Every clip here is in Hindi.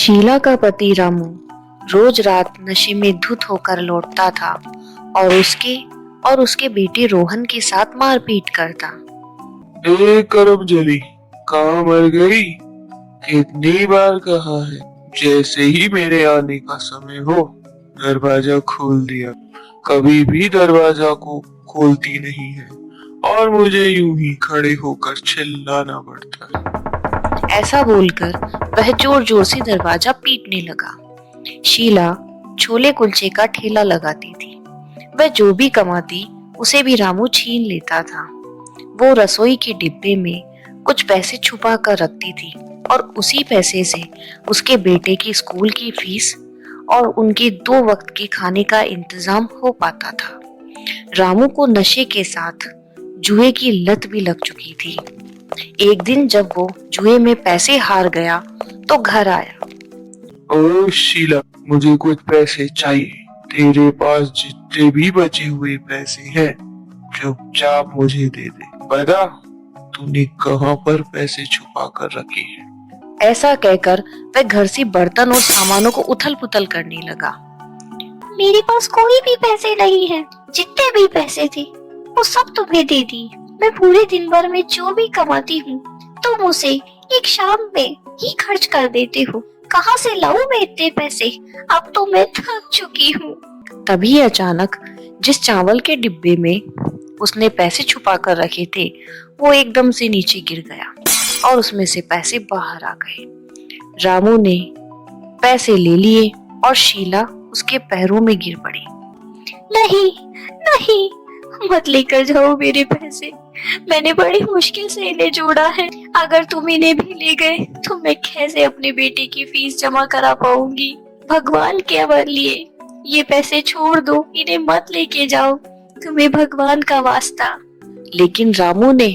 शीला का पति रामू रोज रात नशे में धुत होकर लौटता था और उसके बेटे रोहन के साथ मारपीट करता। करमजली कहाँ मर गई? कितनी बार कहा है, जैसे ही मेरे आने का समय हो दरवाजा खोल दिया। कभी भी दरवाजा को खोलती नहीं है और मुझे यूं ही खड़े होकर चिल्लाना पड़ता है। ऐसा बोलकर वह जोर जोर से दरवाजा पीटने लगा। शीला छोले कुलचे का ठेला लगाती थी। वह जो भी कमाती उसे भी रामू छीन लेता था। वो रसोई के डिब्बे में कुछ पैसे छुपा कर रखती थी और उसी पैसे से उसके बेटे की स्कूल की फीस और उनके 2 वक्त के खाने का इंतजाम हो पाता था। रामू को नशे के साथ जुए की लत भी लग चुकी थी। एक दिन जब वो जुए में पैसे हार गया तो घर आया। ओ शीला, मुझे कुछ पैसे चाहिए। तेरे पास जितने भी बचे हुए पैसे हैं चुपचाप मुझे दे दे। बता, तूने कहाँ पर पैसे छुपा कर रखे हैं? ऐसा कहकर वह घर से बर्तन और सामानों को उथल पुथल करने लगा। मेरे पास कोई भी पैसे नहीं है। जितने भी पैसे थे वो सब तुम्हें दे दिए। मैं पूरे दिन भर में जो भी कमाती हूँ तुम उसे एक शाम में ही खर्च कर देते हो। कहाँ से लाऊं मैं इतने पैसे? अब तो मैं थक चुकी हूँ। तभी अचानक जिस चावल के डिब्बे में उसने पैसे छुपा कर रखे थे वो एकदम से नीचे गिर गया और उसमें से पैसे बाहर आ गए। रामू ने पैसे ले लिए और शीला उसके पैरों में गिर पड़ी। नहीं नहीं, मत लेकर जाओ मेरे पैसे। मैंने बड़ी मुश्किल से इन्हें जोड़ा है। अगर तुम इन्हें भी ले गए तो मैं कैसे अपने बेटे की फीस जमा करा पाऊंगी? भगवान के लिए ये पैसे छोड़ दो, इन्हें मत लेके जाओ। तुम्हें भगवान का वास्ता। लेकिन रामू ने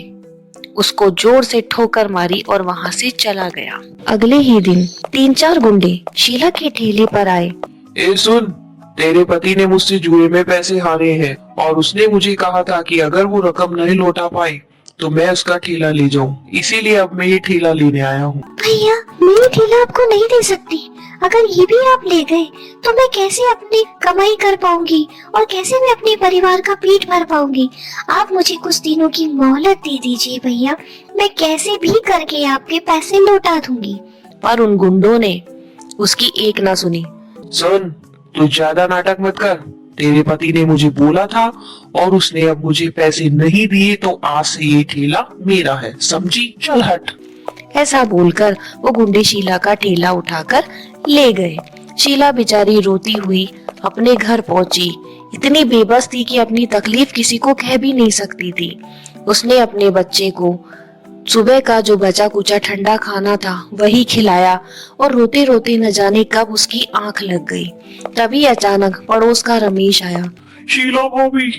उसको जोर से ठोकर मारी और वहां से चला गया। अगले ही दिन 3-4 गुंडे शीला के ठेले पर आए। ए सुन, तेरे पति ने मुझसे जुए में पैसे हारे हैं और उसने मुझे कहा था कि अगर वो रकम नहीं लौटा पाई तो मैं उसका ठेला ले जाऊं। इसीलिए अब मैं ये ठेला लेने आया हूँ। भैया, मैं ये ठेला आपको नहीं दे सकती। अगर ये भी आप ले गए तो मैं कैसे अपनी कमाई कर पाऊंगी और कैसे मैं अपने परिवार का पेट भर पाऊंगी? आप मुझे कुछ दिनों की मोहलत दे दीजिए भैया। मैं कैसे भी करके आपके पैसे लौटा दूंगी। पर उन गुंडों ने उसकी एक ना सुनी। सुन, तू ज्यादा नाटक मत कर। तेरे पति ने मुझे बोला था और उसने अब मुझे पैसे नहीं दिए तो आज से ये ठेला मेरा है, समझी? चल हट। ऐसा बोलकर वो गुंडे शीला का ठेला उठाकर ले गए। शीला बेचारी रोती हुई अपने घर पहुंची। इतनी बेबस थी कि अपनी तकलीफ किसी को कह भी नहीं सकती थी। उसने अपने बच्चे को सुबह का जो बचा कुचा ठंडा खाना था वही खिलाया और रोते रोते न जाने कब उसकी आंख लग गई। तभी अचानक पड़ोस का रमेश आया। शीला भाभी,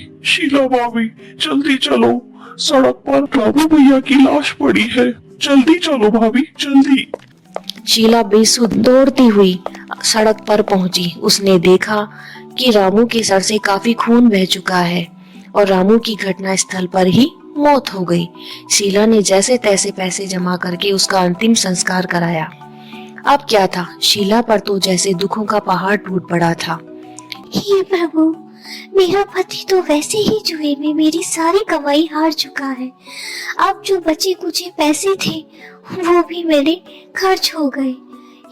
जल्दी चलो। सड़क पर बाबू भैया की लाश पड़ी है। जल्दी चलो भाभी, जल्दी। शीला बेसुध दौड़ती हुई सड़क पर पहुंची। उसने देखा कि रामू के सर से काफी खून बह चुका है और रामू की घटना स्थल पर ही मौत हो गई। शीला ने जैसे तैसे पैसे जमा करके उसका अंतिम संस्कार कराया। अब क्या था, शीला पर तो जैसे दुखों का पहाड़ टूट पड़ा था। हे प्रभु, मेरा पति तो वैसे ही जुए में मेरी सारी कमाई हार चुका है। अब जो बचे कुचे पैसे थे वो भी मेरे खर्च हो गए।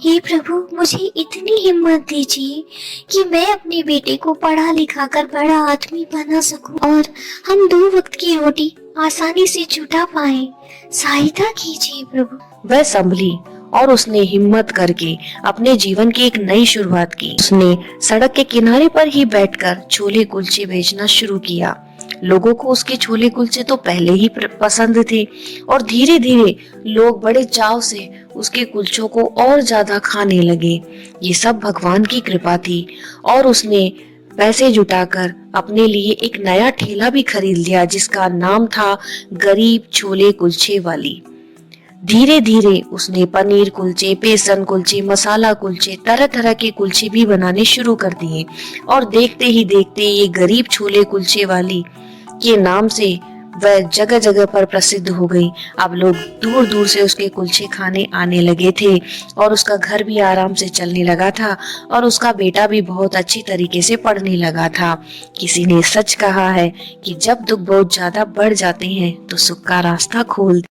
हे प्रभु, मुझे इतनी हिम्मत दीजिए कि मैं अपने बेटे को पढ़ा लिखा कर बड़ा आदमी बना सकूं और हम 2 वक्त की रोटी आसानी से जुटा पाए। सहायता कीजिए प्रभु। वह संभली और उसने हिम्मत करके अपने जीवन की एक नई शुरुआत की। उसने सड़क के किनारे पर ही बैठकर छोले कुलचे बेचना शुरू किया। लोगों को उसके छोले कुलचे तो पहले ही पसंद थे और धीरे धीरे लोग बड़े चाव से उसके कुलचों को और ज्यादा खाने लगे। ये सब भगवान की कृपा थी और उसने पैसे जुटाकर अपने लिए एक नया ठेला भी खरीद लिया जिसका नाम था गरीब छोले कुलचे वाली। धीरे धीरे उसने पनीर कुलचे, बेसन कुलचे, मसाला कुलचे, तरह तरह के कुलचे भी बनाने शुरू कर दिए और देखते ही देखते ये गरीब छोले कुलचे वाली के नाम से वह जगह जगह पर प्रसिद्ध हो गई। अब लोग दूर दूर से उसके कुलचे खाने आने लगे थे और उसका घर भी आराम से चलने लगा था और उसका बेटा भी बहुत अच्छी तरीके से पढ़ने लगा था। किसी ने सच कहा है कि जब दुख बहुत ज्यादा बढ़ जाते हैं तो सुख का रास्ता खोल